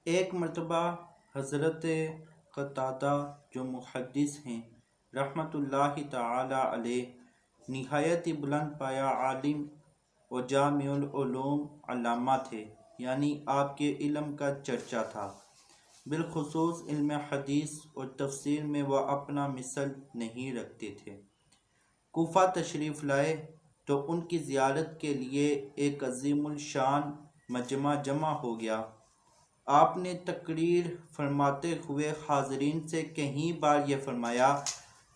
ایک مرتبہ حضرت قتادہ جو محدث ہیں رحمۃ اللہ تعالی علیہ، نہایت ہی بلند پایا عالم و جامع العلوم علامہ تھے، یعنی آپ کے علم کا چرچا تھا۔ بالخصوص علم حدیث اور تفسیر میں وہ اپنا مثل نہیں رکھتے تھے۔ کوفہ تشریف لائے تو ان کی زیارت کے لیے ایک عظیم الشان مجمع جمع ہو گیا۔ آپ نے تقریر فرماتے ہوئے حاضرین سے کئی بار یہ فرمایا،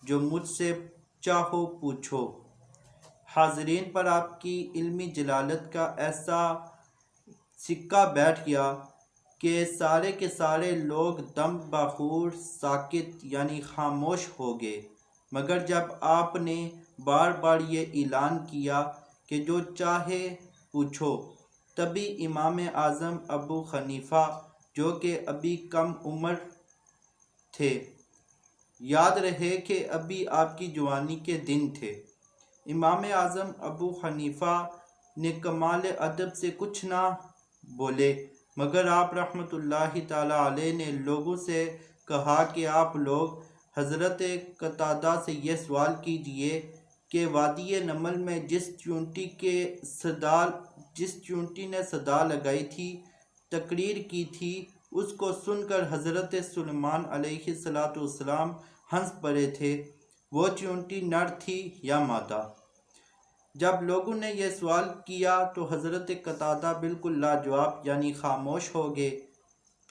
جو مجھ سے چاہو پوچھو۔ حاضرین پر آپ کی علمی جلالت کا ایسا سکہ بیٹھ گیا کہ سارے کے سارے لوگ دم بخور ساکت یعنی خاموش ہو گئے، مگر جب آپ نے بار بار یہ اعلان کیا کہ جو چاہے پوچھو، تبھی امام اعظم ابو حنیفہ جو کہ ابھی کم عمر تھے، یاد رہے کہ ابھی آپ کی جوانی کے دن تھے، امام اعظم ابو حنیفہ نے کمال ادب سے کچھ نہ بولے، مگر آپ رحمۃ اللہ تعالی علیہ نے لوگوں سے کہا کہ آپ لوگ حضرت قتادہ سے یہ سوال کیجئے کہ وادی نمل میں جس چیونٹی نے صدا لگائی تھی، تقریر کی تھی، اس کو سن کر حضرت سلیمان علیہ السلام ہنس پڑے تھے، وہ چیونٹی نر تھی یا مادہ؟ جب لوگوں نے یہ سوال کیا تو حضرت قتادہ بالکل لاجواب یعنی خاموش ہو گئے۔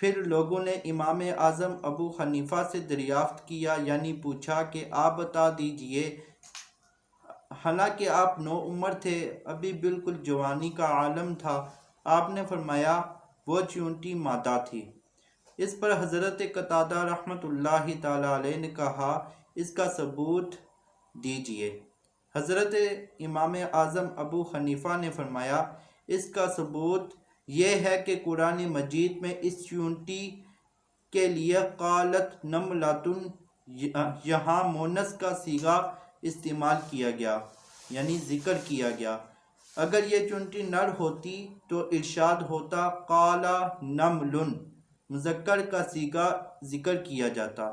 پھر لوگوں نے امام اعظم ابو حنیفہ سے دریافت کیا یعنی پوچھا کہ آپ بتا دیجئے، حالانکہ آپ نو عمر تھے، ابھی بالکل جوانی کا عالم تھا۔ آپ نے فرمایا وہ چیونٹی مادہ تھی۔ اس پر حضرت قتادہ رحمۃ اللہ تعالی علیہ نے کہا، اس کا ثبوت دیجئے۔ حضرت امام اعظم ابو حنیفہ نے فرمایا، اس کا ثبوت یہ ہے کہ قرآن مجید میں اس چیونٹی کے لیے قالت نملۃ یہاں مونس کا صیغہ استعمال کیا گیا یعنی ذکر کیا گیا۔ اگر یہ چیونٹی نر ہوتی تو ارشاد ہوتا قال نمل، مذکر کا صیغہ ذکر کیا جاتا۔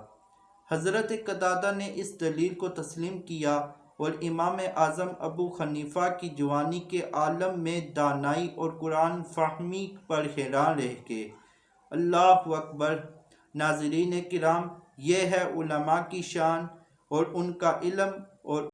حضرت قتادہ نے اس دلیل کو تسلیم کیا اور امام اعظم ابو حنیفہ کی جوانی کے عالم میں دانائی اور قرآن فہمی پر حیران رہ گئے۔ اللہ اکبر! ناظرین کرام، یہ ہے علماء کی شان اور ان کا علم اور